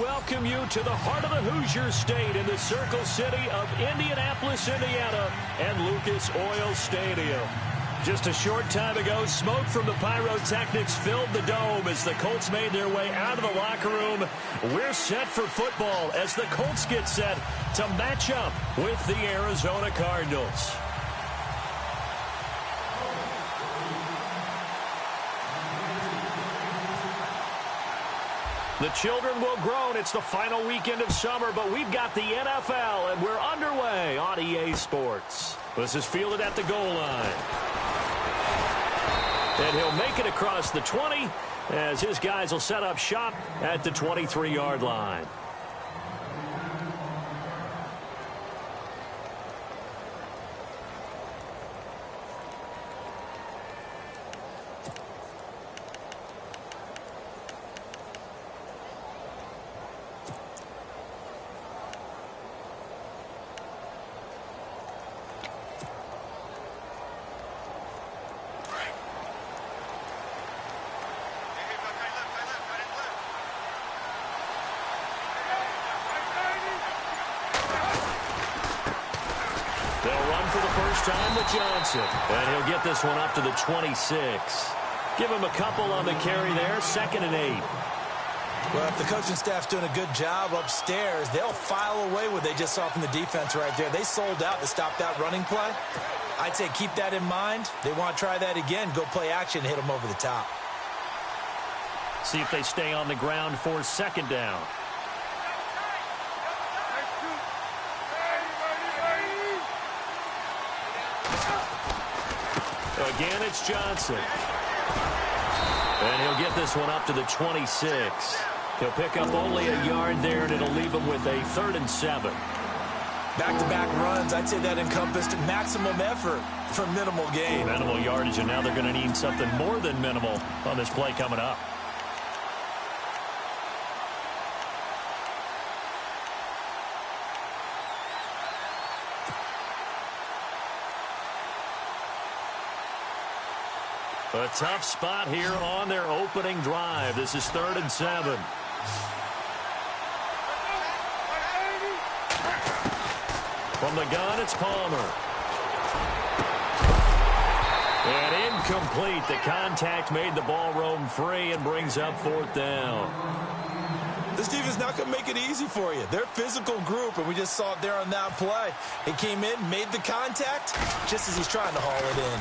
welcome you to the heart of the Hoosier State in the Circle City of Indianapolis, Indiana, and Lucas Oil Stadium. Just a short time ago, smoke from the pyrotechnics filled the dome as the Colts made their way out of the locker room. We're set for football as the Colts get set to match up with the Arizona Cardinals. The children will groan. It's the final weekend of summer, but we've got the NFL, and we're underway on EA Sports. This is fielded at the goal line. And he'll make it across the 20 as his guys will set up shop at the 23-yard line. Time with Johnson, and he'll get this one up to the 26. Give him a couple on the carry there, 2nd and 8. Well, if the coaching staff's doing a good job upstairs, they'll file away what they just saw from the defense right there. They sold out to stop that running play. I'd say keep that in mind. They want to try that again, go play action, hit them over the top. See if they stay on the ground for 2nd down. Again, it's Johnson. And he'll get this one up to the 26. He'll pick up only a yard there, and it'll leave him with a 3rd and 7. Back-to-back runs, I'd say that encompassed maximum effort for minimal gain. Minimal yardage, and now they're going to need something more than minimal on this play coming up. A tough spot here on their opening drive. This is 3rd and 7. From the gun, it's Palmer. And incomplete. The contact made the ball roam free and brings up 4th down. This defense not going to make it easy for you. They're a physical group, and we just saw it there on that play. He came in, made the contact, just as he's trying to haul it in.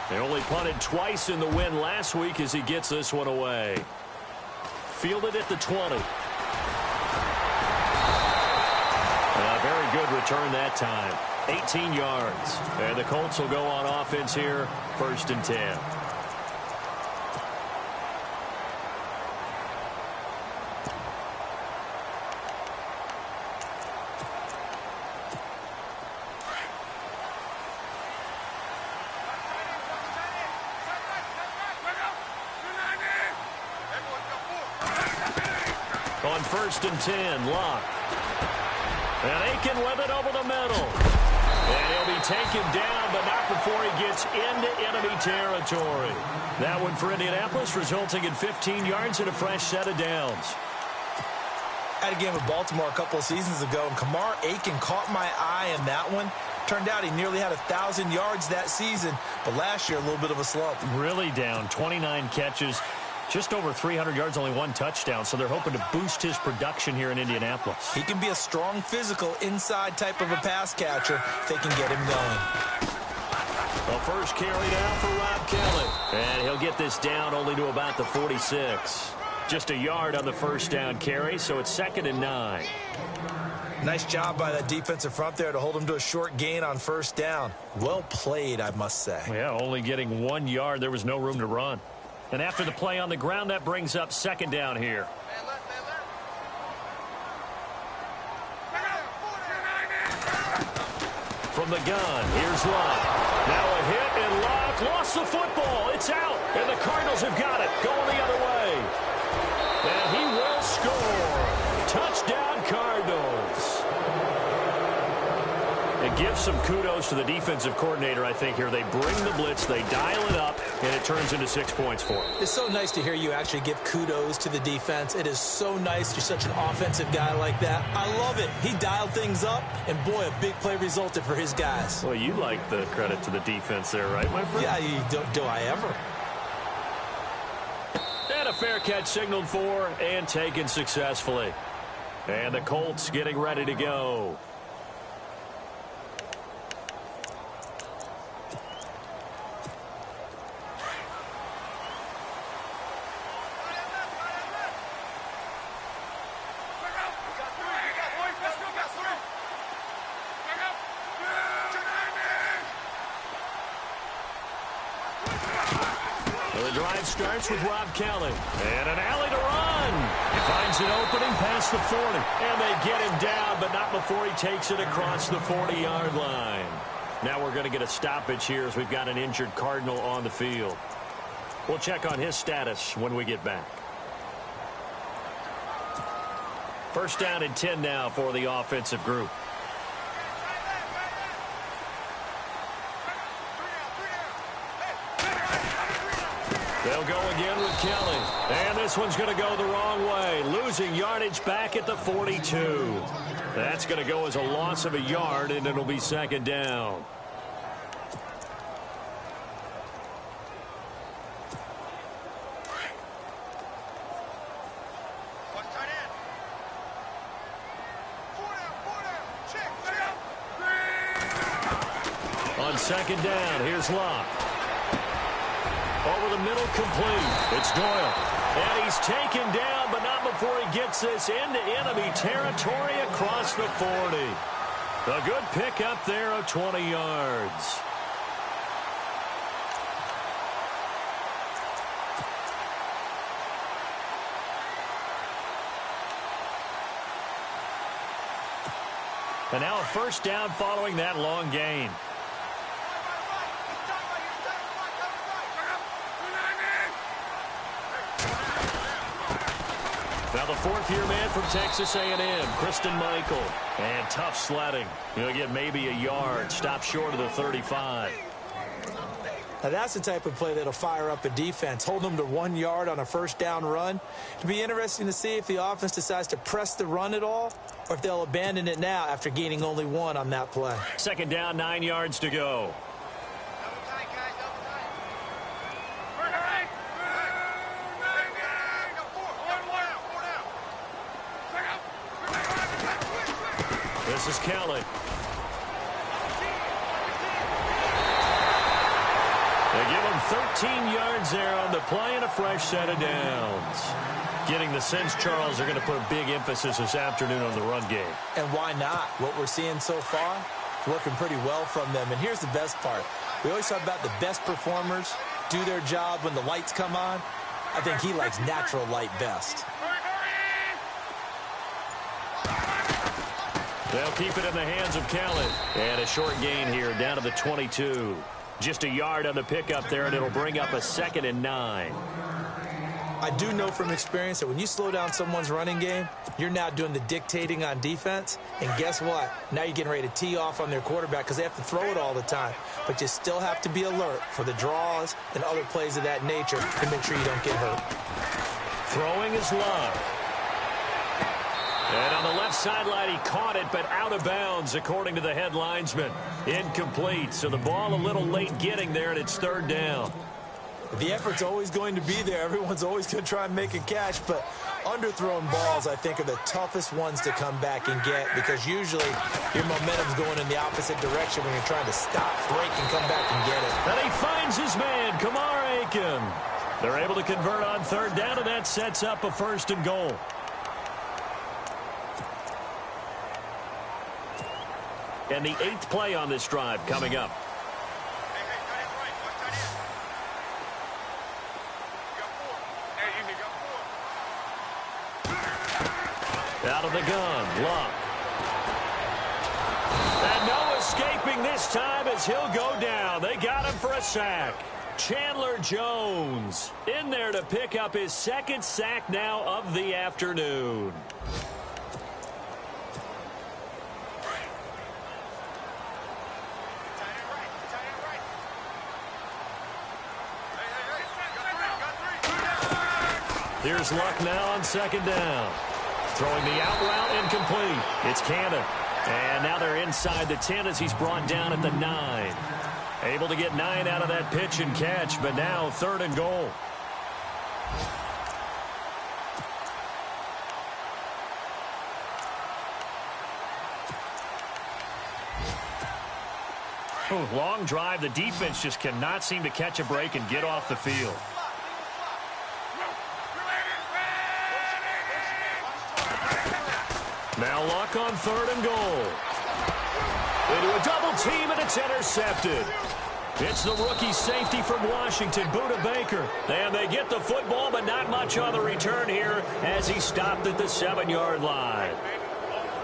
They only punted twice in the win last week as he gets this one away. Fielded at the 20. A very good return that time. 18 yards. And the Colts will go on offense here, 1st and 10. On 1st and 10, Locke. And Aiken with it over the middle. And he'll be taken down, but not before he gets into enemy territory. That one for Indianapolis, resulting in 15 yards and a fresh set of downs. I had a game with Baltimore a couple of seasons ago, and Kamar Aiken caught my eye in that one. Turned out he nearly had 1,000 yards that season, but last year a little bit of a slump. Really down, 29 catches. Just over 300 yards, only 1 touchdown, so they're hoping to boost his production here in Indianapolis. He can be a strong, physical, inside type of a pass catcher if they can get him going. The first carry down for Rob Kelly. And he'll get this down only to about the 46. Just a yard on the first down carry, so it's 2nd and 9. Nice job by that defensive front there to hold him to a short gain on 1st down. Well played, I must say. Yeah, only getting 1 yard. There was no room to run. And after the play on the ground, that brings up 2nd down here. From the gun, here's Locke. Now a hit, and Locke lost the football. It's out, and the Cardinals have got it. Going the other way. And he will score. Touchdown, Cardinals. And give some kudos to the defensive coordinator, I think, here. They bring the blitz, they dial it up, and it turns into 6 points for him. It's so nice to hear you actually give kudos to the defense. It is so nice. You're such an offensive guy like that. I love it. He dialed things up, and boy, a big play resulted for his guys. Well, you like the credit to the defense there, right, my friend? Yeah, do I ever? And a fair catch signaled for and taken successfully. And the Colts getting ready to go. Starts with Rob Kelly. And an alley to run. He finds an opening past the 40. And they get him down, but not before he takes it across the 40-yard line. Now we're going to get a stoppage here as we've got an injured Cardinal on the field. We'll check on his status when we get back. First down and 10 now for the offensive group. They'll go again with Kelly. And this one's going to go the wrong way. Losing yardage back at the 42. That's going to go as a loss of a yard, and it'll be second down. On second down, here's Locke. Over the middle, complete. It's Doyle. And he's taken down, but not before he gets this into enemy territory across the 40. A good pickup there of 20 yards. And now a first down following that long gain. Now the fourth-year man from Texas A&M, Kristen Michael. And tough sledding. He'll get maybe a yard. Stop short of the 35. Now that's the type of play that'll fire up a defense. Hold them to 1 yard on a first down run. It'll be interesting to see if the offense decides to press the run at all or if they'll abandon it now after gaining only 1 on that play. Second down, 9 yards to go. This is Kelly. They give him 13 yards there on the play and a fresh set of downs. Getting the sense, Charles, they're going to put a big emphasis this afternoon on the run game. And why not? What we're seeing so far, working pretty well from them. And here's the best part. We always talk about the best performers do their job when the lights come on. I think he likes natural light best. They'll keep it in the hands of Kelly. And a short gain here down to the 22. Just a yard on the pickup there, and it'll bring up a 2nd and 9. I do know from experience that when you slow down someone's running game, you're now doing the dictating on defense. And guess what? Now you're getting ready to tee off on their quarterback because they have to throw it all the time. But you still have to be alert for the draws and other plays of that nature to make sure you don't get hurt. Throwing is Love. And on the left sideline, he caught it, but out of bounds, according to the head linesman. Incomplete, so the ball a little late getting there, and it's third down. The effort's always going to be there. Everyone's always going to try and make a catch, but underthrown balls, I think, are the toughest ones to come back and get because usually your momentum's going in the opposite direction when you're trying to stop, break, and come back and get it. And he finds his man, Kamar Aiken. They're able to convert on third down, and that sets up a 1st and goal. And the 8th play on this drive coming up. Out of the gun, Luck. And no escaping this time as he'll go down. They got him for a sack. Chandler Jones in there to pick up his 2nd sack now of the afternoon. Here's Luck now on second down. Throwing the out route incomplete. It's Cannon. And now they're inside the 10 as he's brought down at the 9. Able to get 9 out of that pitch and catch, but now 3rd and goal. Long drive. The defense just cannot seem to catch a break and get off the field. Now Luck on 3rd and goal. Into a double team, and it's intercepted. It's the rookie safety from Washington, Budda Baker. And they get the football, but not much on the return here as he stopped at the 7-yard line.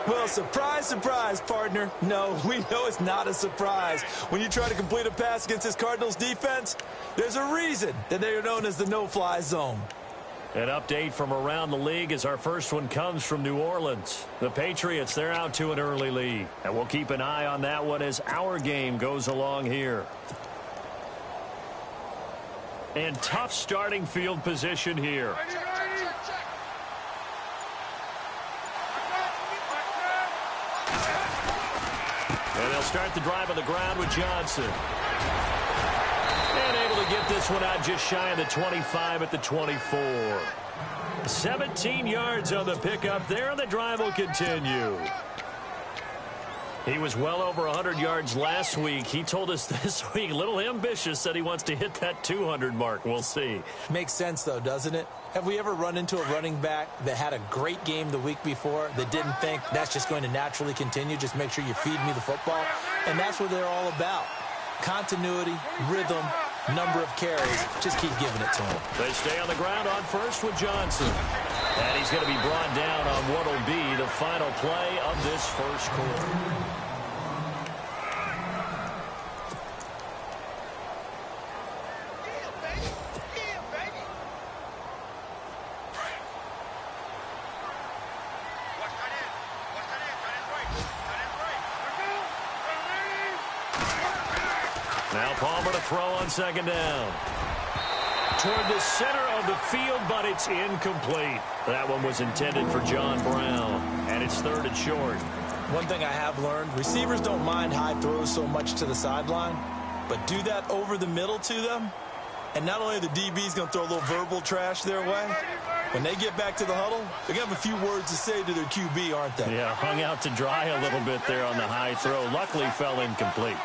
Well, surprise, surprise, partner. No, we know it's not a surprise. When you try to complete a pass against this Cardinals defense, there's a reason that they are known as the no-fly zone. An update from around the league as our first one comes from New Orleans. The Patriots, they're out to an early lead. And we'll keep an eye on that one as our game goes along here. And tough starting field position here. And they'll start the drive on the ground with Johnson. And able to get this one out just shy of the 25 at the 24. 17 yards on the pickup there, and the drive will continue. He was well over 100 yards last week. He told us this week, a little ambitious, that he wants to hit that 200 mark. We'll see. Makes sense, though, doesn't it? Have we ever run into a running back that had a great game the week before that didn't think that's just going to naturally continue? Just make sure you feed me the football. And that's what they're all about. Continuity, rhythm, number of carries. Just keep giving it to him. They stay on the ground on first with Johnson. And he's going to be brought down on what will be the final play of this first quarter. Now Palmer to throw on second down. Toward the center of the field, but it's incomplete. That one was intended for John Brown, and it's 3rd and short. One thing I have learned, receivers don't mind high throws so much to the sideline, but do that over the middle to them, and not only are the DBs going to throw a little verbal trash their way, when they get back to the huddle, they're going to have a few words to say to their QB, aren't they? Yeah, hung out to dry a little bit there on the high throw. Luckily fell incomplete.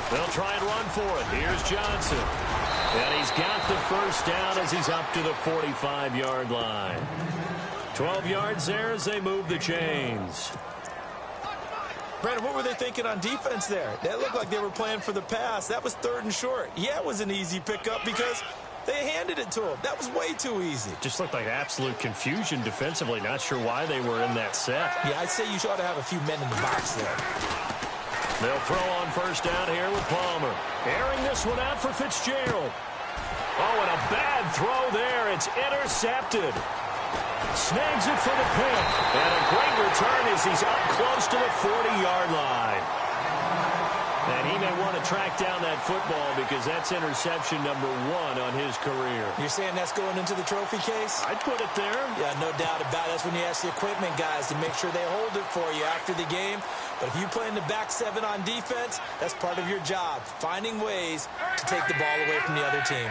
They'll try and run for it. Here's Johnson. And he's got the first down as he's up to the 45-yard line. 12 yards there as they move the chains. Brandon, what were they thinking on defense there? That looked like they were playing for the pass. That was 3rd and short. Yeah, it was an easy pickup because they handed it to him. That was way too easy. Just looked like absolute confusion defensively. Not sure why they were in that set. Yeah, I'd say you ought to have a few men in the box there. They'll throw on first down here with Palmer. Airing this one out for Fitzgerald. Oh, and a bad throw there. It's intercepted. Snags it for the pick. And a great return as he's up close to the 40-yard line. And he may want to track down that football because that's interception number 1 on his career. You're saying that's going into the trophy case? I'd put it there. Yeah, no doubt about it. That's when you ask the equipment guys to make sure they hold it for you after the game. But if you play in the back 7 on defense, that's part of your job, finding ways to take the ball away from the other team.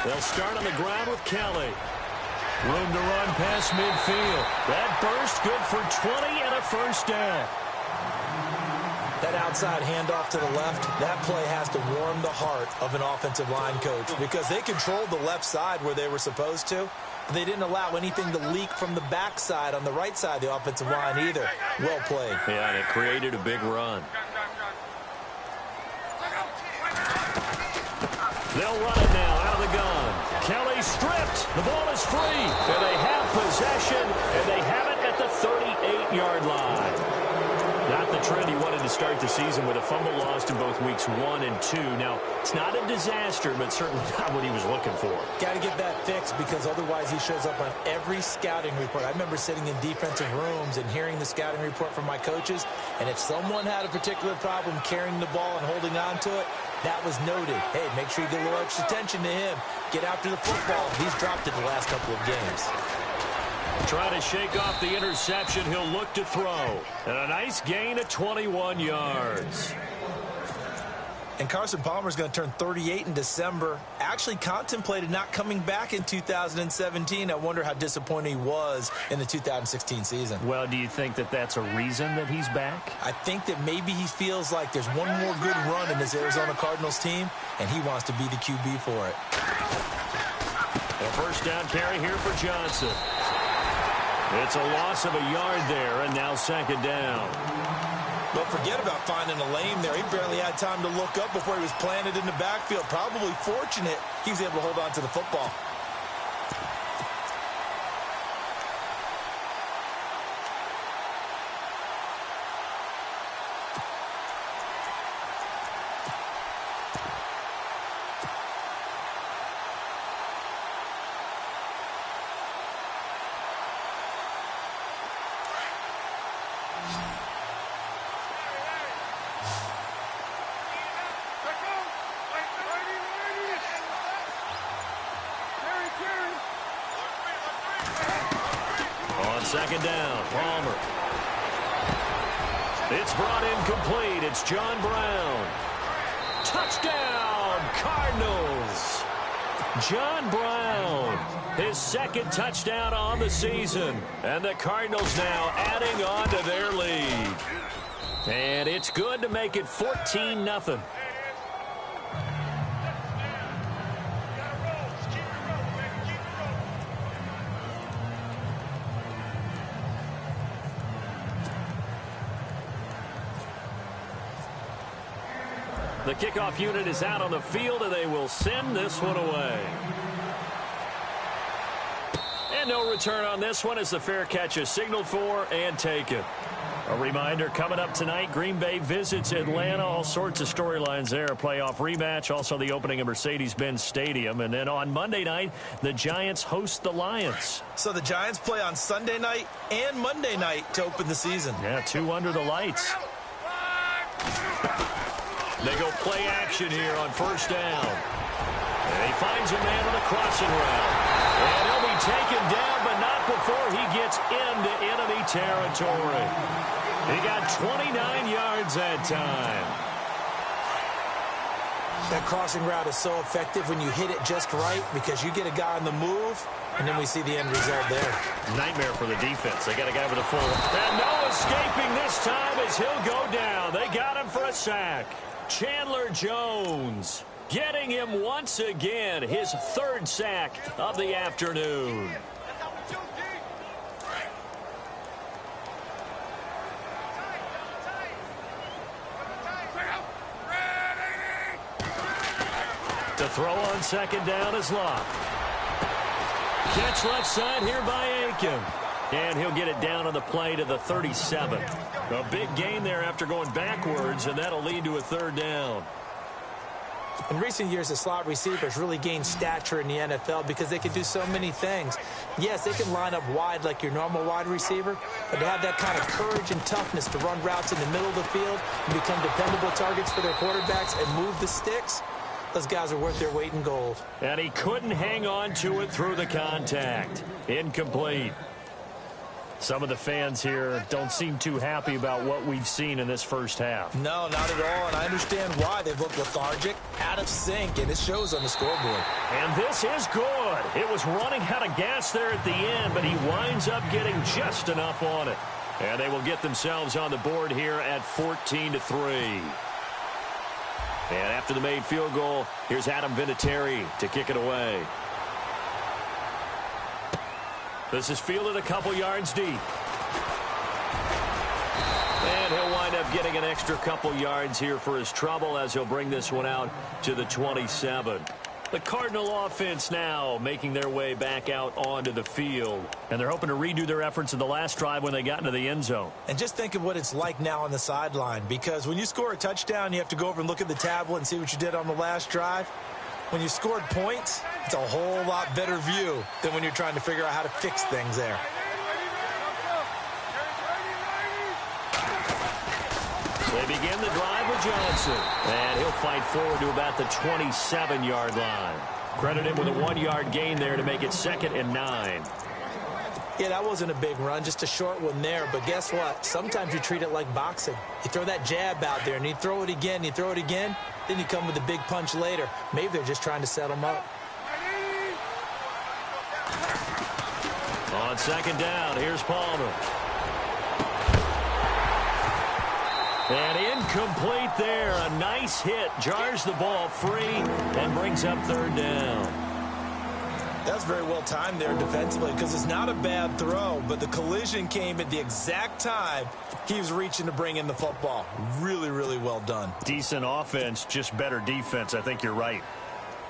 They'll start on the ground with Kelly. Room to run past midfield. That burst good for 20 and a first down. That outside handoff to the left, that play has to warm the heart of an offensive line coach because they controlled the left side where they were supposed to. But they didn't allow anything to leak from the backside on the right side of the offensive line either. Well played. Yeah, and it created a big run. They'll run it now out of the gun. Kelly stripped. The ball is free. And they have possession, and they have it at the 38-yard line. Not the trend he wanted to start the season with a fumble lost in both weeks 1 and 2. Now, it's not a disaster, but certainly not what he was looking for. Got to get that fixed because otherwise he shows up on every scouting report. I remember sitting in defensive rooms and hearing the scouting report from my coaches, and if someone had a particular problem carrying the ball and holding on to it, that was noted. Hey, make sure you get a little extra attention to him. Get after the football. He's dropped it the last couple of games. Trying to shake off the interception. He'll look to throw. And a nice gain of 21 yards. And Carson Palmer's going to turn 38 in December. Actually contemplated not coming back in 2017. I wonder how disappointed he was in the 2016 season. Well, do you think that that's a reason that he's back? I think that maybe he feels like there's one more good run in this Arizona Cardinals team, and he wants to be the QB for it. A first down carry here for Johnson. It's a loss of a yard there, and now second down. But forget about finding a lane there. He barely had time to look up before he was planted in the backfield. Probably fortunate he was able to hold on to the football. Second down, Palmer. It's brought in complete. It's John Brown. Touchdown, Cardinals. John Brown, his second touchdown on the season. And the Cardinals now adding on to their lead. And it's good to make it 14-0. The kickoff unit is out on the field, and they will send this one away. And no return on this one as the fair catch is signaled for and taken. A reminder, coming up tonight, Green Bay visits Atlanta. All sorts of storylines there. A playoff rematch, also the opening of Mercedes-Benz Stadium. And then on Monday night, the Giants host the Lions. So the Giants play on Sunday night and Monday night to open the season. Yeah, 2 under the lights. They go play action here on first down. And he finds a man on the crossing route. And he'll be taken down, but not before he gets into enemy territory. He got 29 yards that time. That crossing route is so effective when you hit it just right because you get a guy on the move, and then we see the end result there. Nightmare for the defense. They got a guy with a full. And no escaping this time as he'll go down. They got him for a sack. Chandler Jones getting him once again, his third sack of the afternoon. To throw on second down is Locke. Catch left side here by Aiken. And he'll get it down on the play to the 37. A big gain there after going backwards, and that'll lead to a third down. In recent years, the slot receivers really gained stature in the NFL because they can do so many things. Yes, they can line up wide like your normal wide receiver, but to have that kind of courage and toughness to run routes in the middle of the field and become dependable targets for their quarterbacks and move the sticks, those guys are worth their weight in gold. And he couldn't hang on to it through the contact. Incomplete. Some of the fans here don't seem too happy about what we've seen in this first half. No, not at all, and I understand why. They've looked lethargic, out of sync, and it shows on the scoreboard. And this is good. It was running out of gas there at the end, but he winds up getting just enough on it. And they will get themselves on the board here at 14-3. And after the made field goal, here's Adam Vinatieri to kick it away. This is fielded a couple yards deep. And he'll wind up getting an extra couple yards here for his trouble as he'll bring this one out to the 27. The Cardinal offense now making their way back out onto the field. And they're hoping to redo their efforts in the last drive when they got into the end zone. And just think of what it's like now on the sideline, because when you score a touchdown, you have to go over and look at the tablet and see what you did on the last drive. When you scored points, it's a whole lot better view than when you're trying to figure out how to fix things there. They begin the drive with Johnson. And he'll fight forward to about the 27-yard line. Credit him with a 1-yard gain there to make it 2nd and 9. Yeah, that wasn't a big run, just a short one there. But guess what? Sometimes you treat it like boxing. You throw that jab out there, and you throw it again, you throw it again, then you come with a big punch later. Maybe they're just trying to set them up. On 2nd down, here's Palmer. And incomplete there. A nice hit. Jars the ball free and brings up 3rd down. That's very well timed there defensively, because it's not a bad throw, but the collision came at the exact time he was reaching to bring in the football. Really, really well done. Decent offense, just better defense. I think you're right.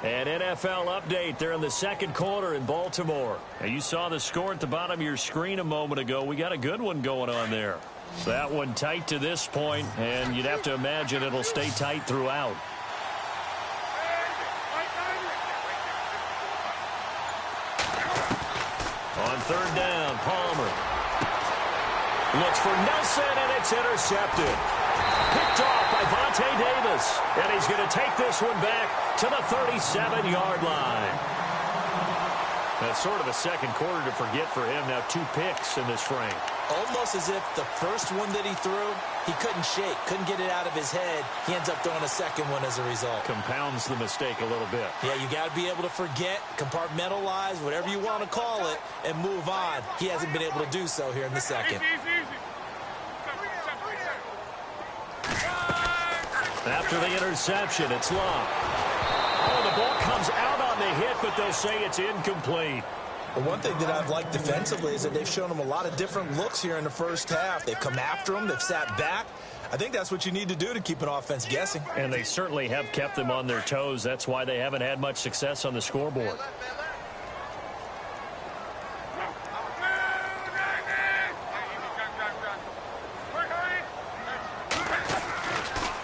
An NFL update. They're in the 2nd quarter in Baltimore. And you saw the score at the bottom of your screen a moment ago. We got a good one going on there. That one tight to this point, and you'd have to imagine it'll stay tight throughout. On 3rd down, Palmer looks for Nelson, and it's intercepted. Picked off by Vontae Davis, and he's going to take this one back to the 37-yard line. That's sort of a 2nd quarter to forget for him. Now 2 picks in this frame. Almost as if the first one that he threw, he couldn't shake, couldn't get it out of his head. He ends up throwing a 2nd one as a result. Compounds the mistake a little bit. Yeah, you got to be able to forget, compartmentalize, whatever you want to call it, and move on. He hasn't been able to do so here in the 2nd. After the interception, it's Locke. Oh, the ball comes out on the hit, but they'll say it's incomplete. Well, one thing that I've liked defensively is that they've shown him a lot of different looks here in the first half. They've come after him. They've sat back. I think that's what you need to do to keep an offense guessing. And they certainly have kept them on their toes. That's why they haven't had much success on the scoreboard.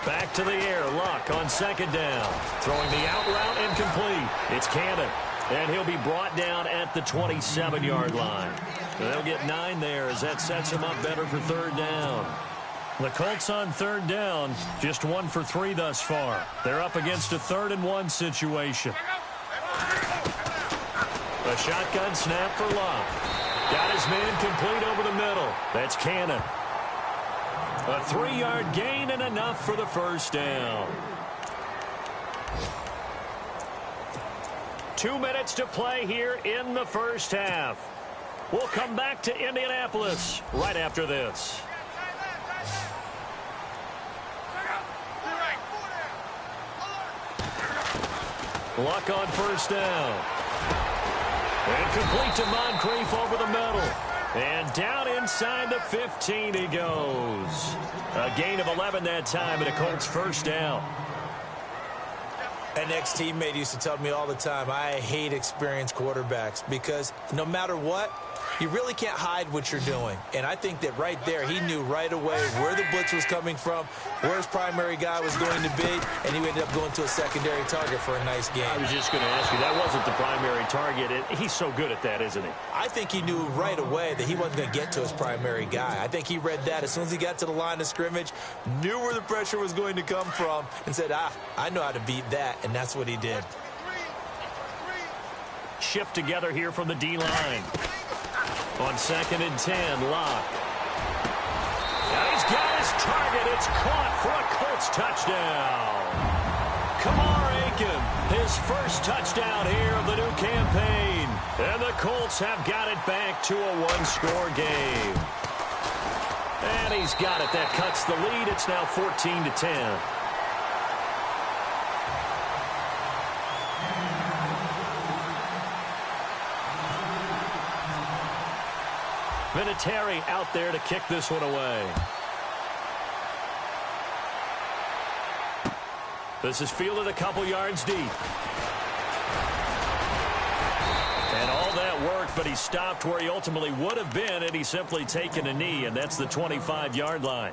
Back to the air. Luck on 2nd down. Throwing the out route incomplete. It's Cannon. And he'll be brought down at the 27-yard line. They'll get 9 there as that sets him up better for 3rd down. The Colts on 3rd down, just 1 for 3 thus far. They're up against a 3rd and 1 situation. A shotgun snap for Locke. Got his man complete over the middle. That's Cannon. A 3-yard gain and enough for the 1st down. 2 minutes to play here in the first half. We'll come back to Indianapolis right after this. Luck on 1st down. And complete to Moncrief over the middle. And down inside the 15 he goes. A gain of 11 that time and a Colts 1st down. An ex-teammate used to tell me all the time, I hate experienced quarterbacks because no matter what, you really can't hide what you're doing. And I think that right there, he knew right away where the blitz was coming from, where his primary guy was going to be, and he ended up going to a secondary target for a nice game. I was just going to ask you, that wasn't the primary target. He's so good at that, isn't he? I think he knew right away that he wasn't going to get to his primary guy. I think he read that as soon as he got to the line of scrimmage, knew where the pressure was going to come from, and said, I know how to beat that, and that's what he did. Shift together here from the D-line. On 2nd and 10, Locke. And he's got his target. It's caught for a Colts touchdown. Kamar Aiken, his first touchdown here of the new campaign. And the Colts have got it back to a 1-score game. And he's got it. That cuts the lead. It's now 14-10. Vinatieri out there to kick this one away. This is fielded a couple yards deep. but he stopped where he ultimately would have been had he simply taken a knee, and that's the 25-yard line.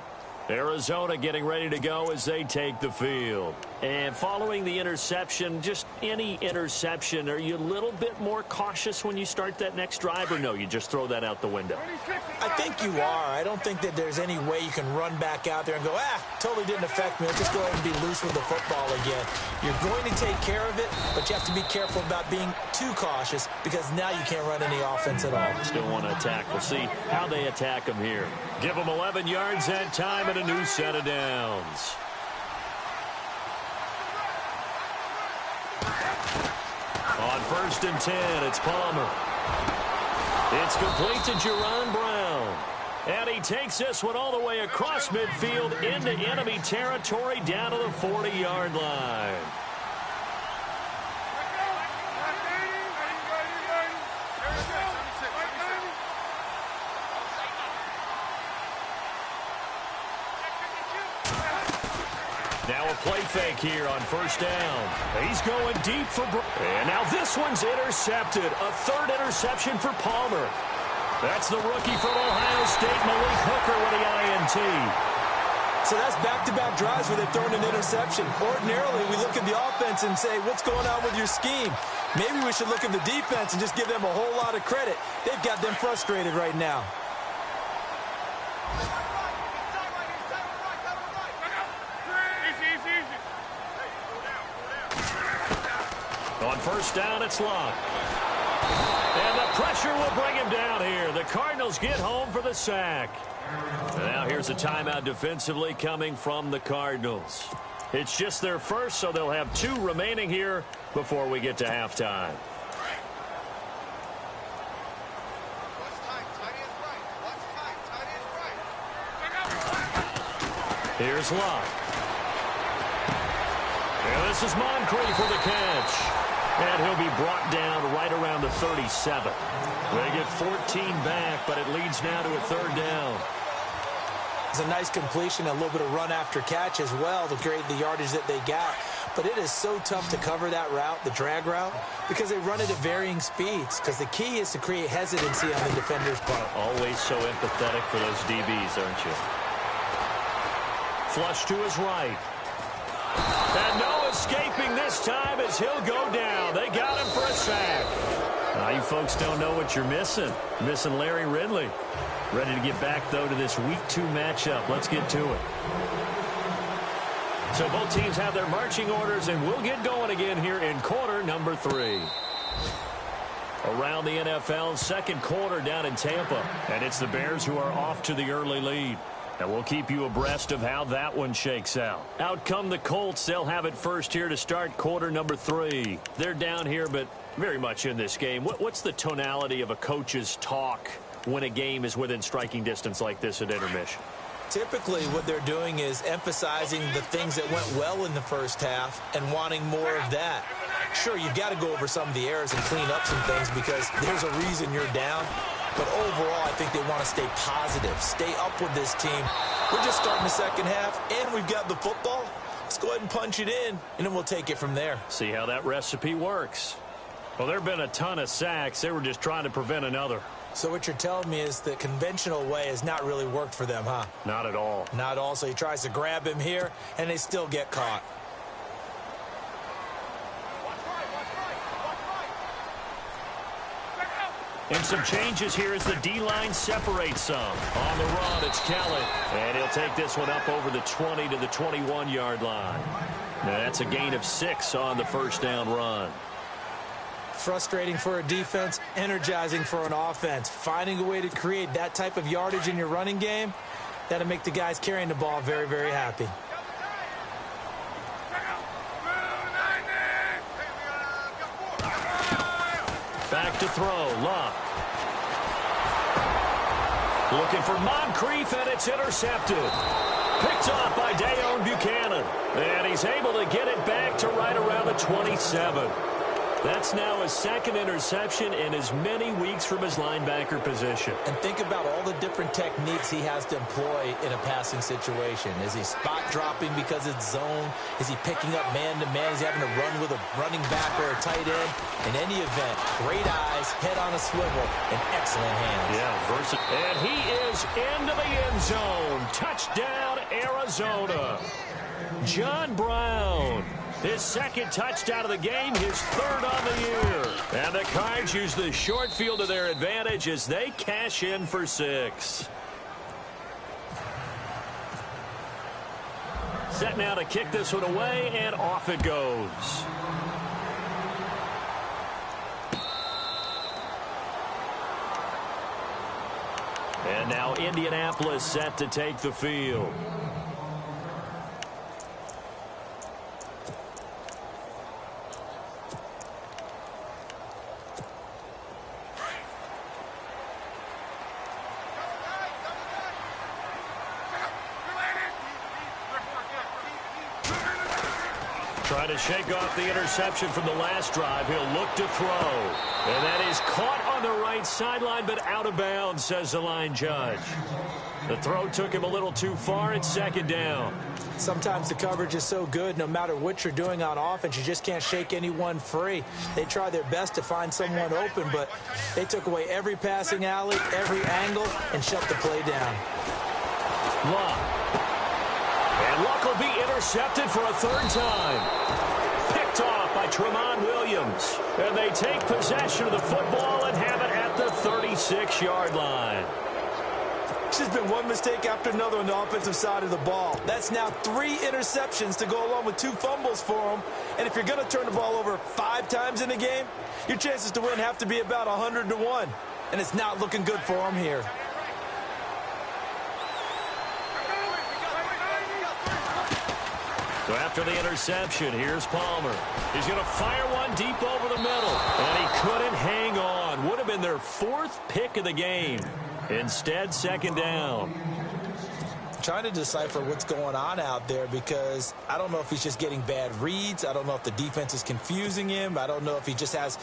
Arizona getting ready to go as they take the field. And following the interception, just any interception, are you a little bit more cautious when you start that next drive, or no, you just throw that out the window? I think you are. I don't think that there's any way you can run back out there and go, totally didn't affect me. Let's just go ahead and be loose with the football again. You're going to take care of it, but you have to be careful about being too cautious because now you can't run any offense at all. Still want to attack. We'll see how they attack them here. Give them 11 yards that time and a new set of downs. On 1st and 10, it's Palmer. It's complete to Jerron Brown. And he takes this one all the way across midfield into enemy territory down to the 40-yard line. Now a play fake here on 1st down. He's going deep for and now this one's intercepted. A 3rd interception for Palmer. That's the rookie from Ohio State, Malik Hooker, with the INT. So that's back-to-back drives where they've thrown an interception. Ordinarily, we look at the offense and say, what's going on with your scheme? Maybe we should look at the defense and just give them a whole lot of credit. They've got them frustrated right now. On 1st down, it's Locke. And the pressure will bring him down here. The Cardinals get home for the sack. And now here's a timeout defensively coming from the Cardinals. It's just their first, so they'll have 2 remaining here before we get to halftime. Here's Locke. And this is Moncrief for the catch. And he'll be brought down right around the 37. They get 14 back, but it leads now to a 3rd down. It's a nice completion, a little bit of run after catch as well to create the yardage that they got. But it is so tough to cover that route, the drag route, because they run it at varying speeds. Because the key is to create hesitancy on the defender's part. Always so empathetic for those DBs, aren't you? Flush to his right. And no escaping this time as he'll go down. They got him for a sack. Now, you folks don't know what you're missing. Missing Larry Ridley. Ready to get back, though, to this Week 2 matchup. Let's get to it. So both teams have their marching orders, and we'll get going again here in quarter number 3. Around the NFL, 2nd quarter down in Tampa. And it's the Bears who are off to the early lead. And we'll keep you abreast of how that one shakes out. Out come the Colts. They'll have it first here to start quarter number 3. They're down here, but very much in this game. What's the tonality of a coach's talk when a game is within striking distance like this at intermission? Typically, what they're doing is emphasizing the things that went well in the first half and wanting more of that. Sure, you've got to go over some of the errors and clean up some things because there's a reason you're down. But overall, I think they want to stay positive, stay up with this team. We're just starting the second half, and we've got the football. Let's go ahead and punch it in, and then we'll take it from there. See how that recipe works. Well, there have been a ton of sacks. They were just trying to prevent another. So what you're telling me is the conventional way has not really worked for them, huh? Not at all. Not at all. So he tries to grab him here, and they still get caught. And some changes here as the D-line separates some. On the run, it's Kelly. And he'll take this one up over the 20 to the 21-yard line. Now that's a gain of 6 on the 1st down run. Frustrating for a defense, energizing for an offense. Finding a way to create that type of yardage in your running game, that'll make the guys carrying the ball very, very happy. Back to throw, Locke. Looking for Moncrief, and it's intercepted. Picked off by Dayon Buchanan. And he's able to get it back to right around the 27. That's now his second interception in as many weeks from his linebacker position. And think about all the different techniques he has to employ in a passing situation. Is he spot dropping because it's zone? Is he picking up man-to-man? Is he having to run with a running back or a tight end? In any event, great eyes, head on a swivel, and excellent hands. Yeah, versatile. And he is into the end zone. Touchdown, Arizona. John Brown. His second touchdown of the game, his third on the year. And the Cards use the short field to their advantage as they cash in for 6. Set now to kick this one away, and off it goes. And now Indianapolis set to take the field. Trying to shake off the interception from the last drive. He'll look to throw. And that is caught on the right sideline, but out of bounds, says the line judge. The throw took him a little too far. It's second down. Sometimes the coverage is so good, no matter what you're doing on offense, you just can't shake anyone free. They try their best to find someone open, but they took away every passing alley, every angle, and shut the play down. Luck. And Luck will be intercepted for a third time. Picked off by Tramon Williams. And they take possession of the football and have it at the 36-yard line. It's just been one mistake after another on the offensive side of the ball. That's now 3 interceptions to go along with 2 fumbles for them. And if you're going to turn the ball over 5 times in a game, your chances to win have to be about 100 to 1. And it's not looking good for them here. So after the interception, here's Palmer. He's going to fire one deep over the middle. And he couldn't hang on. Would have been their 4th pick of the game. Instead, second down. Trying to decipher what's going on out there because I don't know if he's just getting bad reads. I don't know if the defense is confusing him. I don't know if he just has,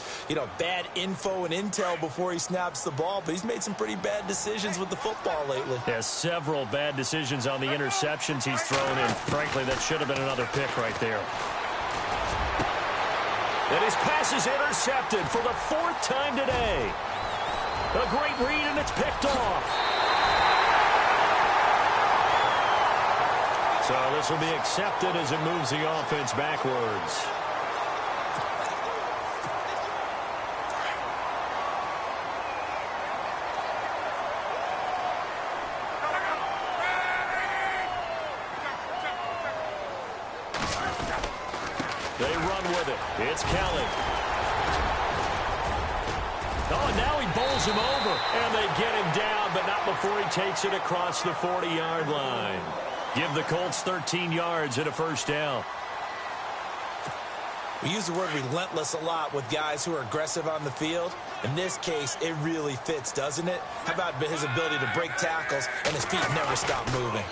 bad info and intel before he snaps the ball. But he's made some pretty bad decisions with the football lately. Yeah, several bad decisions on the interceptions he's thrown in. Frankly, that should have been another pick right there. And his pass is intercepted for the 4th time today. A great read, and it's picked off. So this will be accepted as it moves the offense backwards. They run with it. It's Kelly. Oh, and now he bowls him over. And they get him down, but not before he takes it across the 40-yard line. Give the Colts 13 yards and a first down. We use the word relentless a lot with guys who are aggressive on the field. In this case, it really fits, doesn't it? How about his ability to break tackles and his feet never stop moving?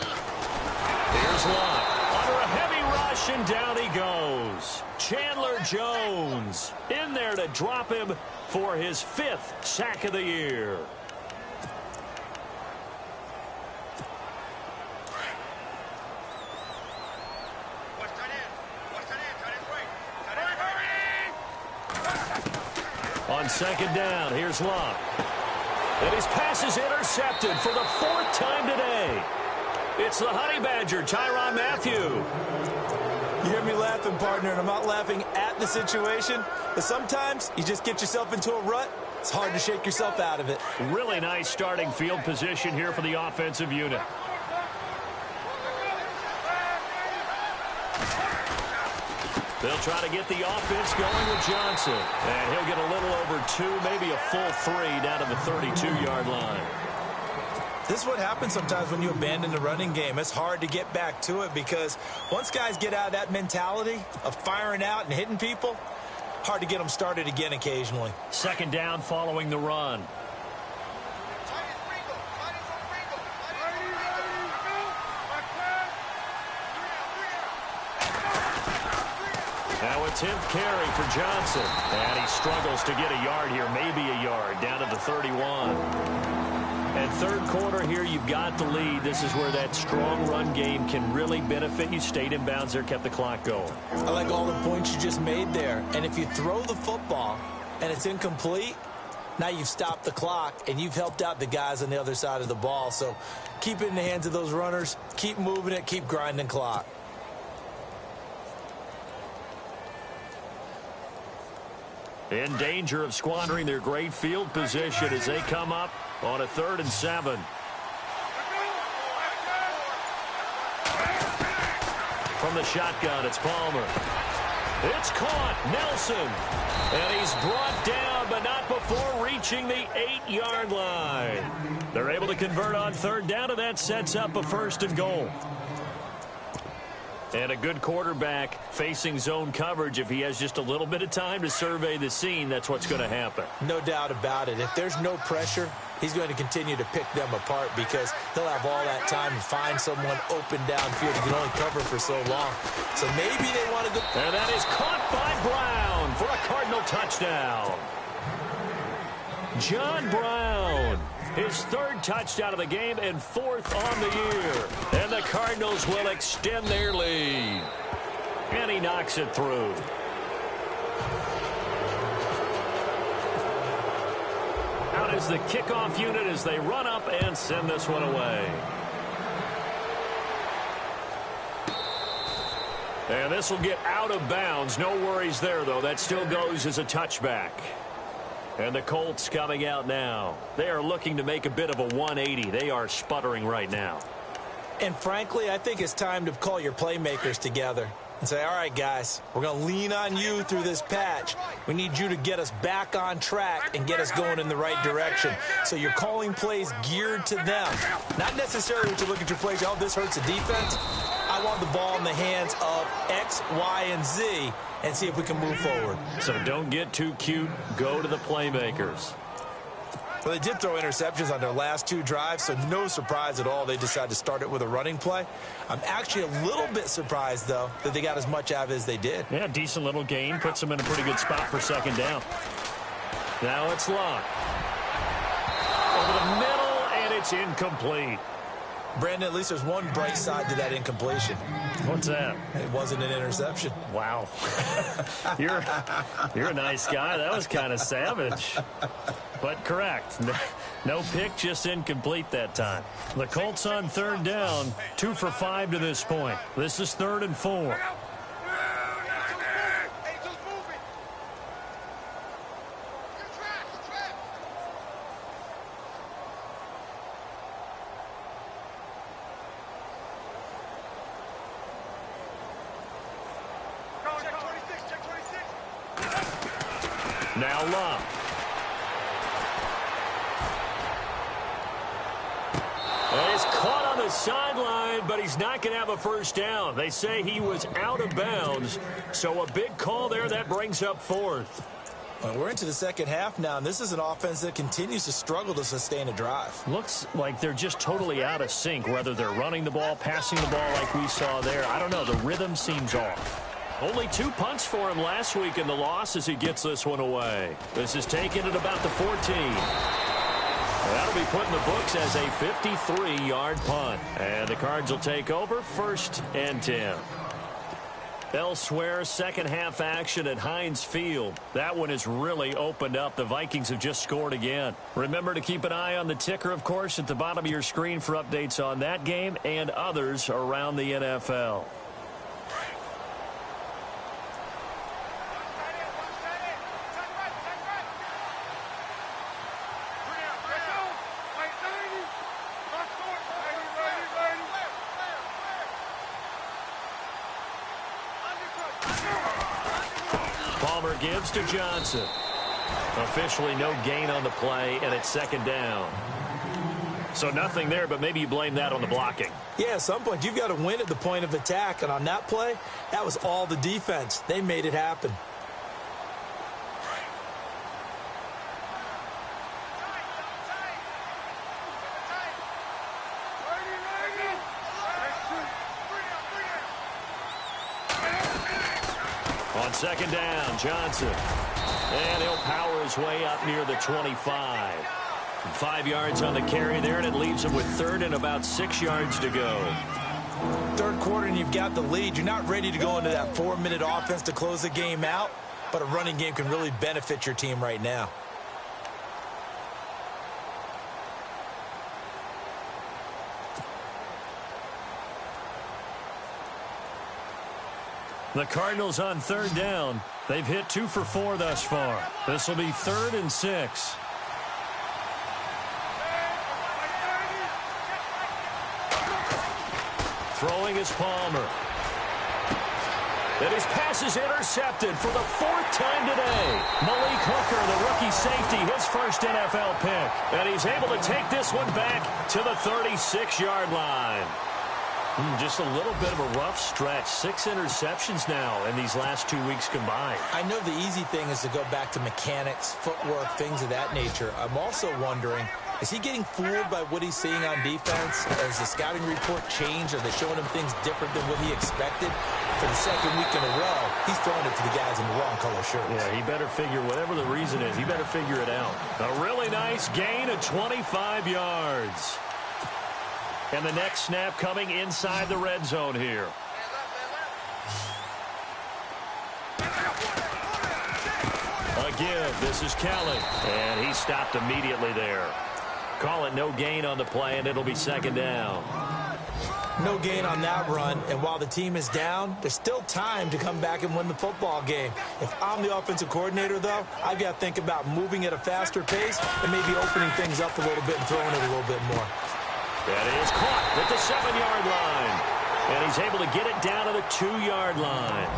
Here's Lott. Under a heavy rush, and down he goes. Chandler Jones in there to drop him for his 5th sack of the year. On second down, here's Lott. And his pass is intercepted for the 4th time today. It's the Honey Badger, Tyrann Mathieu. You hear me laughing, partner, and I'm not laughing at the situation, but sometimes you just get yourself into a rut. It's hard to shake yourself out of it. Really nice starting field position here for the offensive unit. They'll try to get the offense going with Johnson. And he'll get a little over 2, maybe a full 3 down to the 32-yard line. This is what happens sometimes when you abandon the running game. It's hard to get back to it because once guys get out of that mentality of firing out and hitting people, hard to get them started again occasionally. Second down following the run. Now with 10th carry for Johnson. And he struggles to get a yard here, maybe a yard, down to the 31. And third quarter here, you've got the lead. This is where that strong run game can really benefit you. Stayed in bounds there, kept the clock going. I like all the points you just made there. And if you throw the football and it's incomplete, now you've stopped the clock and you've helped out the guys on the other side of the ball. So keep it in the hands of those runners. Keep moving it. Keep grinding clock. In danger of squandering their great field position as they come up on a 3rd and 7. From the shotgun, it's Palmer. It's caught. Nelson. And he's brought down, but not before reaching the 8-yard line. They're able to convert on 3rd down, and that sets up a 1st and goal. And a good quarterback facing zone coverage. If he has just a little bit of time to survey the scene, that's what's going to happen. No doubt about it. If there's no pressure, he's going to continue to pick them apart because he'll have all that time to find someone open downfield. He can only cover for so long. So maybe they want to go. And that is caught by Brown for a Cardinal touchdown. John Brown, his 3rd touchdown of the game and 4th on the year. And the Cardinals will extend their lead. And he knocks it through. Out is the kickoff unit as they run up and send this one away. And this will get out of bounds. No worries there, though. That still goes as a touchback. And the Colts coming out now. They are looking to make a bit of a 180. They are sputtering right now. And frankly, I think it's time to call your playmakers together and say, all right, guys, we're going to lean on you through this patch. We need you to get us back on track and get us going in the right direction. So you're calling plays geared to them. Not necessarily what you look at your plays, oh, this hurts the defense. I want the ball in the hands of X, Y, and Z and see if we can move forward. So don't get too cute. Go to the playmakers. Well, they did throw interceptions on their last 2 drives, so no surprise at all they decided to start it with a running play. I'm actually a little bit surprised, though, that they got as much out of it as they did. Yeah, decent little gain. Puts them in a pretty good spot for 2nd down. Now it's Locke. Over the middle, and it's incomplete. Brandon, at least there's one bright side to that incompletion. What's that? It wasn't an interception. Wow. You're a nice guy. That was kind of savage. But correct. No pick, just incomplete that time. The Colts on 3rd down, 2 for 5 to this point. This is 3rd and 4. Now Locke. And he's caught on the sideline, but he's not going to have a 1st down. They say he was out of bounds, so a big call there. That brings up 4th. Well, we're into the 2nd half now, and this is an offense that continues to struggle to sustain a drive. Looks like they're just totally out of sync, whether they're running the ball, passing the ball like we saw there. I don't know. The rhythm seems off. Only 2 punts for him last week in the loss as he gets this one away. This is taken at about the 14. That'll be put in the books as a 53-yard punt. And the Cards will take over 1st and 10. Elsewhere, 2nd half action at Heinz Field. That one has really opened up. The Vikings have just scored again. Remember to keep an eye on the ticker, of course, at the bottom of your screen for updates on that game and others around the NFL. Palmer gives to Johnson. Officially no gain on the play, and it's 2nd down. So nothing there, but maybe you blame that on the blocking. Yeah, at some point, you've got to win at the point of attack. And on that play, that was all the defense. They made it happen. On second down, Johnson. And he'll power his way up near the 25. 5 yards on the carry there, and it leaves him with third and about 6 yards to go. Third quarter, and you've got the lead. You're not ready to go into that 4-minute offense to close the game out, but a running game can really benefit your team right now. The Cardinals on third down. They've hit 2 for 4 thus far. This will be 3rd and 6. Throwing is Palmer. And his pass is intercepted for the 4th time today. Malik Hooker, the rookie safety, his first NFL pick. And he's able to take this one back to the 36-yard line. Just a little bit of a rough stretch. 6 interceptions now in these last 2 weeks combined. I know the easy thing is to go back to mechanics, footwork, things of that nature. I'm also wondering, is he getting fooled by what he's seeing on defense? Has the scouting report changed? Are they showing him things different than what he expected? For the second week in a row, he's throwing it to the guys in the wrong color shirts. Yeah, he better figure, whatever the reason is, he better figure it out. A really nice gain of 25 yards. And the next snap coming inside the red zone here. A give. This is Kelly. And he stopped immediately there. Call it no gain on the play, and it'll be second down. No gain on that run, and while the team is down, there's still time to come back and win the football game. If I'm the offensive coordinator, though, I've got to think about moving at a faster pace and maybe opening things up a little bit and throwing it a little bit more. That is caught at the 7-yard line. And he's able to get it down to the 2-yard line.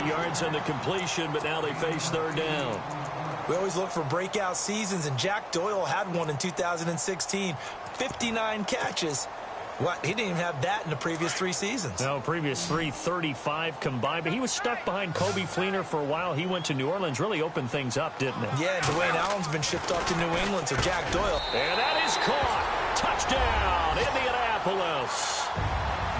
8 yards on the completion, but now they face third down. We always look for breakout seasons, and Jack Doyle had one in 2016. 59 catches. What? He didn't even have that in the previous 3 seasons. No, previous 3, 35 combined. But he was stuck behind Kobe Fleener for a while. He went to New Orleans, really opened things up, didn't it? Yeah, Dwayne Allen's been shipped off to New England, so Jack Doyle. And that is caught. Touchdown, Indianapolis.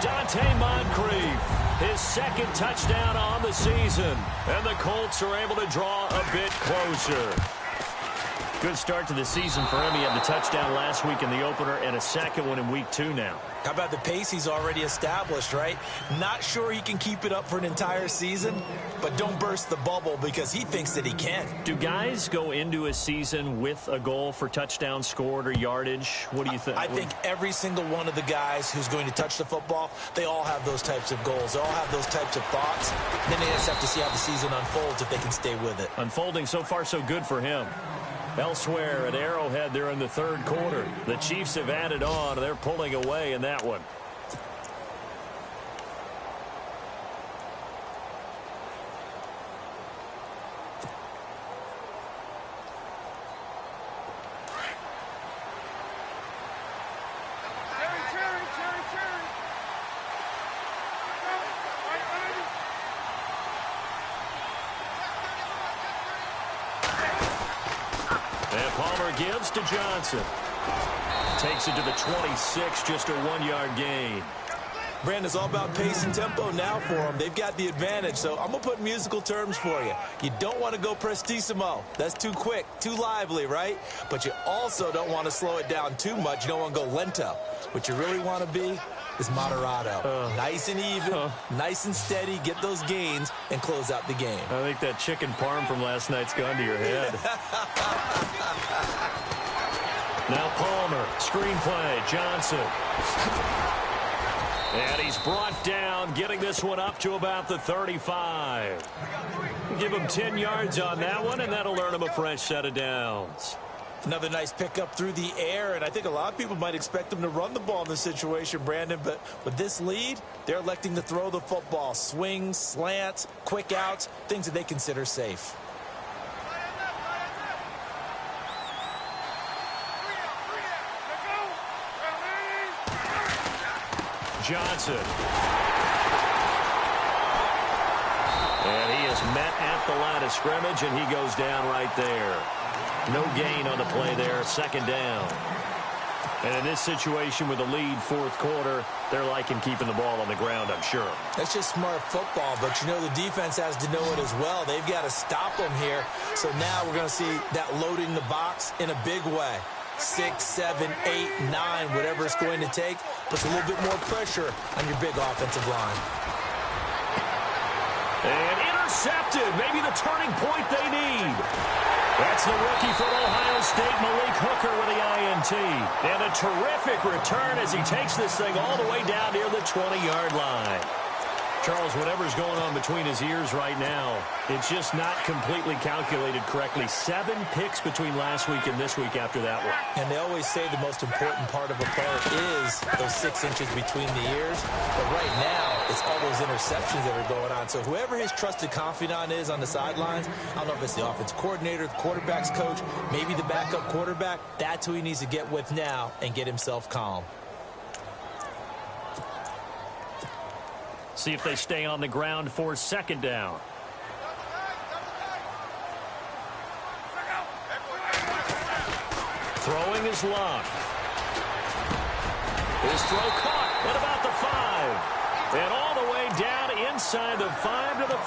Dante Moncrief, his second touchdown on the season. And the Colts are able to draw a bit closer. Good start to the season for him. He had the touchdown last week in the opener and a second one in week 2 now. How about the pace he's already established, right? Not sure he can keep it up for an entire season, but don't burst the bubble because he thinks that he can. Do guys go into a season with a goal for touchdowns scored or yardage? What do you think? I think every single one of the guys who's going to touch the football, they all have those types of goals. They all have those types of thoughts. Then they just have to see how the season unfolds if they can stay with it. Unfolding so far so good for him. Elsewhere at Arrowhead, they're in the third quarter. The Chiefs have added on. They're pulling away in that one. Palmer gives to Johnson. Takes it to the 26, just a 1-yard gain. Brandon, it's all about pace and tempo now for them. They've got the advantage, so I'm going to put musical terms for you. You don't want to go prestissimo. That's too quick, too lively, right? But you also don't want to slow it down too much. You don't want to go lento. What you really want to be is moderato. Nice and even, nice and steady, get those gains, and close out the game. I think that chicken parm from last night's gone to your head. Now Palmer, screenplay, Johnson. And he's brought down, getting this one up to about the 35. Give him 10 yards on that one, and that'll earn him a fresh set of downs. Another nice pickup through the air, and I think a lot of people might expect them to run the ball in this situation, Brandon, but with this lead, they're electing to throw the football. Swings, slants, quick outs, things that they consider safe. Johnson. And he is met at the line of scrimmage, and he goes down right there. No gain on the play there, second down. And in this situation with a lead fourth quarter, they're liking keeping the ball on the ground, I'm sure. That's just smart football, but you know the defense has to know it as well. They've got to stop them here. So now we're going to see that loading the box in a big way. 6, 7, 8, 9, whatever it's going to take, puts a little bit more pressure on your big offensive line. And intercepted, maybe the turning point they need. That's the rookie from Ohio State, Malik Hooker, with the INT. And a terrific return as he takes this thing all the way down near the 20-yard line. Charles, whatever's going on between his ears right now, it's just not completely calculated correctly. 7 picks between last week and this week after that one. And they always say the most important part of a player is those 6 inches between the ears. But right now, it's all those interceptions that are going on. So whoever his trusted confidant is on the sidelines, I don't know if it's the offense coordinator, the quarterback's coach, maybe the backup quarterback, that's who he needs to get with now and get himself calm. See if they stay on the ground for second down. Throwing is Luck. His throw caught at about the 5. And all the way down inside the 5 to the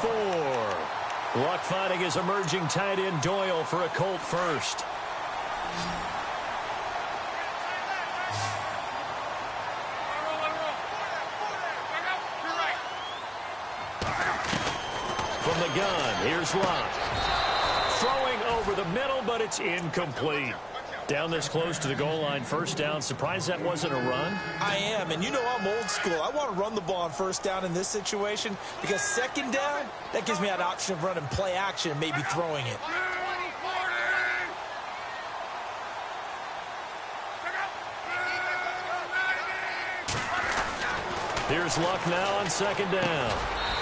4. Luck finding his emerging tight end Doyle for a Colt first. From the gun, here's Luck. Throwing over the middle, but it's incomplete. Down this close to the goal line, first down. Surprised that wasn't a run? I am, and you know I'm old school. I want to run the ball on first down in this situation because second down, that gives me that option of running play action and maybe throwing it. Here's Luck now on second down.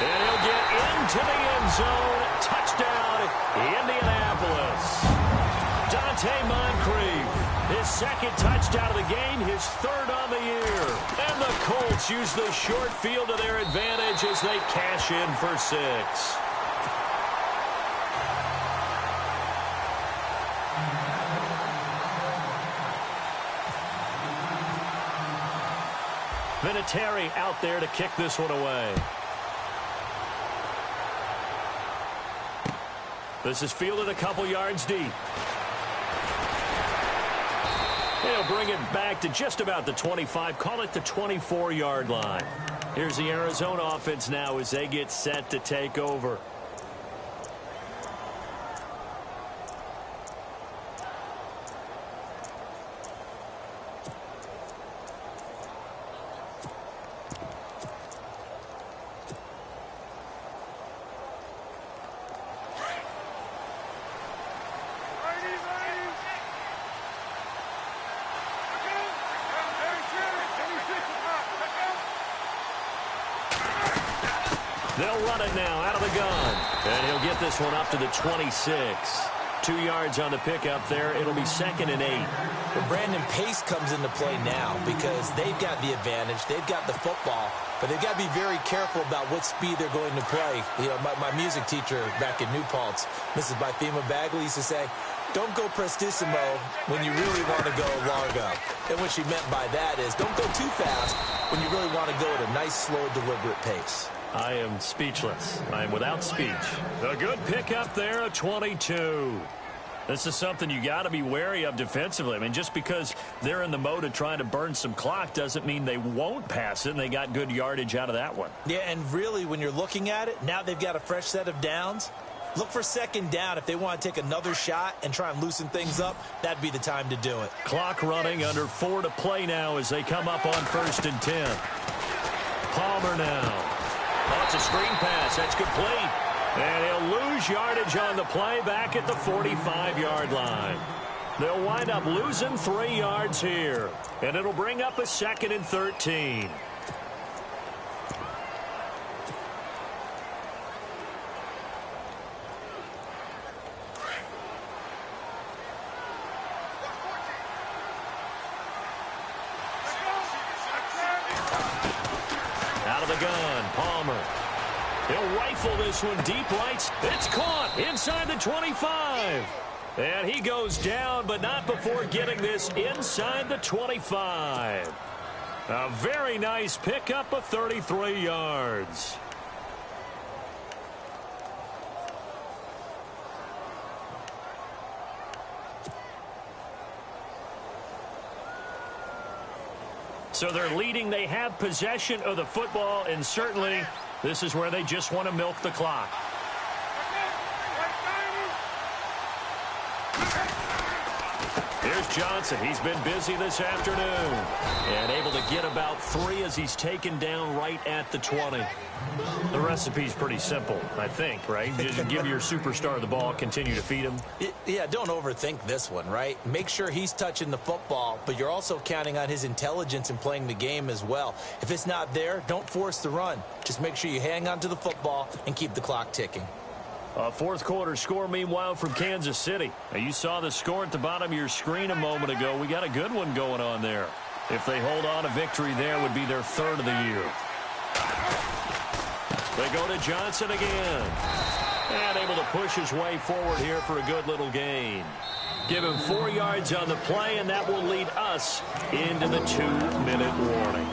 And he'll get into the end zone. Touchdown, Indianapolis. Dante Moncrief, his second touchdown of the game, his third on the year. And the Colts use the short field to their advantage as they cash in for 6. Vinatieri out there to kick this one away. This is fielded a couple yards deep. They'll bring it back to just about the 25, call it the 24-yard line. Here's the Arizona offense now as they get set to take over. They'll run it now out of the gun. And he'll get this one up to the 26. 2 yards on the pickup there. It'll be 2nd and 8. But Brandon, pace comes into play now because they've got the advantage. They've got the football, but they've got to be very careful about what speed they're going to play. You know, my music teacher back in New Paltz, Mrs. Bythema Bagley, used to say, don't go prestissimo when you really want to go largo. And what she meant by that is don't go too fast when you really want to go at a nice, slow, deliberate pace. I am speechless. I am without speech. A good pickup there, a 22. This is something you got to be wary of defensively. I mean, just because they're in the mode of trying to burn some clock doesn't mean they won't pass it, and they got good yardage out of that one. Yeah, and really, when you're looking at it, now they've got a fresh set of downs. Look for second down. If they want to take another shot and try and loosen things up, that'd be the time to do it. Clock running, under 4 to play now as they come up on 1st and 10. Palmer now. Oh, it's a screen pass. That's complete. And he'll lose yardage on the play back at the 45-yard line. They'll wind up losing 3 yards here. And it'll bring up a 2nd and 13. Out of the gun, Palmer. He'll rifle this one deep right. It's caught inside the 25. And he goes down, but not before getting this inside the 25. A very nice pickup of 33 yards. So they're leading. They have possession of the football, and certainly this is where they just want to milk the clock. Here's Johnson. He's been busy this afternoon and able to get about 3 as he's taken down right at the 20. The recipe's pretty simple, I think, right? You just give your superstar the ball, continue to feed him. Yeah, don't overthink this one, right? Make sure he's touching the football, but you're also counting on his intelligence in playing the game as well. If it's not there, don't force the run. Just make sure you hang on to the football and keep the clock ticking. Fourth quarter score, meanwhile, from Kansas City. Now, you saw the score at the bottom of your screen a moment ago. We got a good one going on there. If they hold on, a victory there would be their 3rd of the year. They go to Johnson again. And able to push his way forward here for a good little gain. Give him 4 yards on the play, and that will lead us into the 2-minute warning.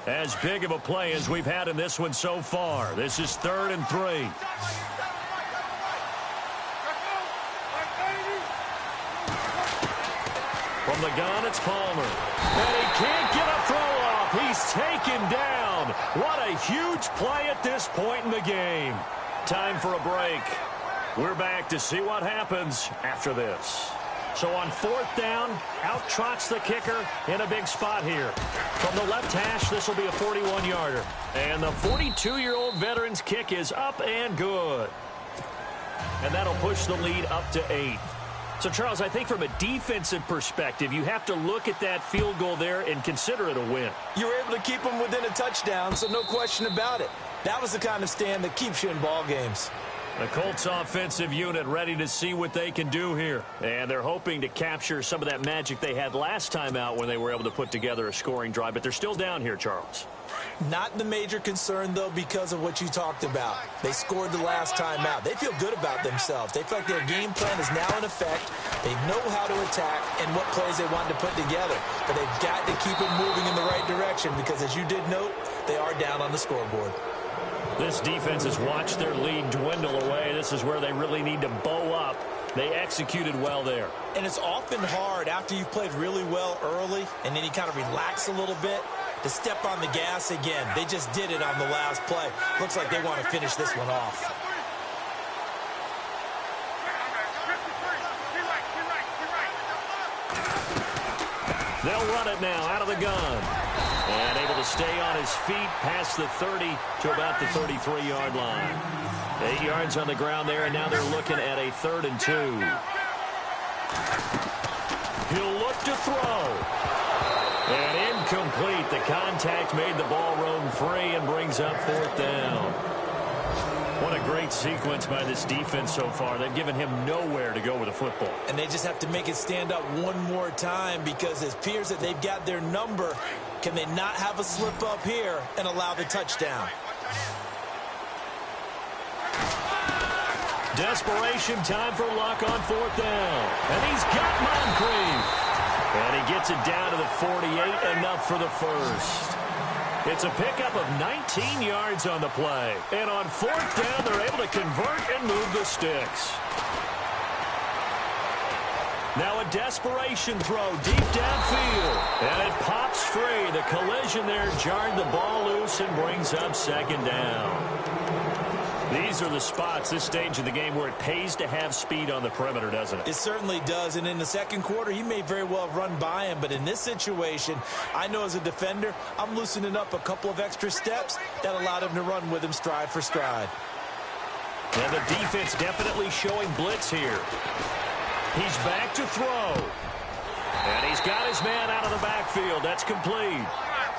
As big of a play as we've had in this one so far. This is 3rd and 3. From the gun, it's Palmer. And he can't get a throw off. He's taken down. What a huge play at this point in the game. Time for a break. We're back to see what happens after this. So on 4th down, out trots the kicker in a big spot here. From the left hash, this will be a 41-yarder. And the 42-year-old veteran's kick is up and good. And that'll push the lead up to 8. So, Charles, I think from a defensive perspective, you have to look at that field goal there and consider it a win. You were able to keep them within a touchdown, so no question about it. That was the kind of stand that keeps you in ball games. The Colts offensive unit ready to see what they can do here. And they're hoping to capture some of that magic they had last time out when they were able to put together a scoring drive. But they're still down here, Charles. Not the major concern, though, because of what you talked about. They scored the last time out. They feel good about themselves. They feel like their game plan is now in effect. They know how to attack and what plays they want to put together. But they've got to keep it moving in the right direction because, as you did note, they are down on the scoreboard. This defense has watched their lead dwindle away. This is where they really need to bow up. They executed well there. And it's often hard after you've played really well early and then you kind of relax a little bit to step on the gas again. They just did it on the last play. Looks like they want to finish this one off. They'll run it now out of the gun. And able to stay on his feet past the 30 to about the 33-yard line. 8 yards on the ground there, and now they're looking at a 3rd and 2. He'll look to throw. And incomplete. The contact made the ball roam free and brings up 4th down. What a great sequence by this defense so far. They've given him nowhere to go with the football. And they just have to make it stand up one more time because it appears that they've got their number. Can they not have a slip up here and allow the touchdown? Desperation time for Luck on 4th down. And he's got Moncrief. And he gets it down to the 48, enough for the first. It's a pickup of 19 yards on the play. And on 4th down, they're able to convert and move the sticks. Now a desperation throw deep downfield. And it pops free. The collision there jarred the ball loose and brings up 2nd down. These are the spots, this stage of the game, where it pays to have speed on the perimeter, doesn't it? It certainly does. And in the second quarter, he may very well have run by him. But in this situation, I know as a defender, I'm loosening up a couple of extra steps that allowed him to run with him stride for stride. And the defense definitely showing blitz here. He's back to throw. And he's got his man out of the backfield. That's complete.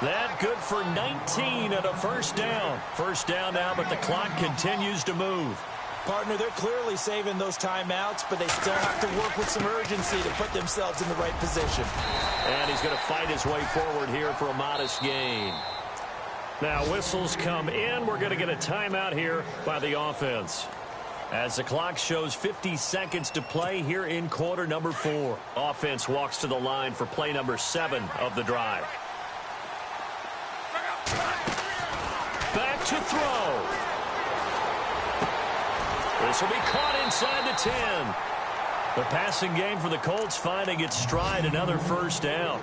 That good for 19 and a first down. First down now, but the clock continues to move. Partner, they're clearly saving those timeouts, but they still have to work with some urgency to put themselves in the right position. And he's going to fight his way forward here for a modest gain. Now whistles come in. We're going to get a timeout here by the offense. As the clock shows 50 seconds to play here in quarter number 4. Offense walks to the line for play number 7 of the drive. Back to throw. This will be caught inside the 10. The passing game for the Colts finding its stride, another first down.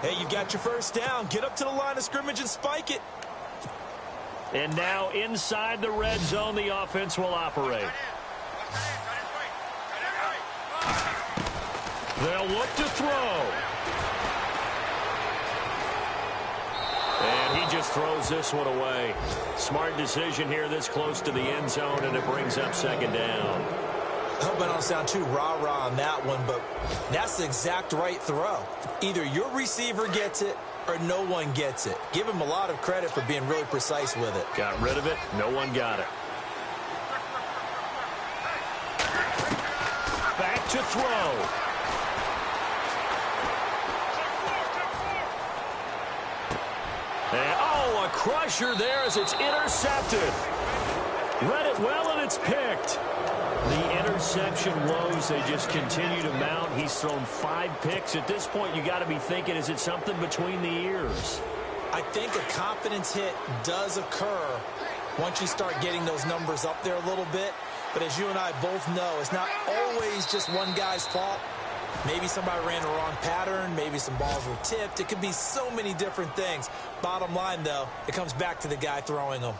Hey, you got your first down. Get up to the line of scrimmage and spike it. And now inside the red zone, the offense will operate. They'll look to throw. And he just throws this one away. Smart decision here this close to the end zone, and it brings up second down. I hope I don't sound too rah-rah on that one, but that's the exact right throw. Either your receiver gets it or no one gets it. Give him a lot of credit for being really precise with it. Got rid of it. No one got it. Back to throw. And, oh, a crusher there as it's intercepted. Read it well, and it's picked. The interception woes, they just continue to mount. He's thrown 5 picks. At this point, you got to be thinking, is it something between the ears? I think a confidence hit does occur once you start getting those numbers up there a little bit. But as you and I both know, it's not always just one guy's fault. Maybe somebody ran the wrong pattern. Maybe some balls were tipped. It could be so many different things. Bottom line, though, it comes back to the guy throwing them.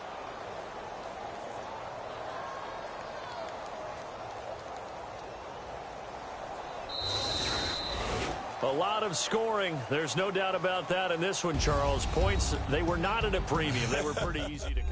A lot of scoring. There's no doubt about that in this one, Charles. Points, they were not at a premium. They were pretty easy to...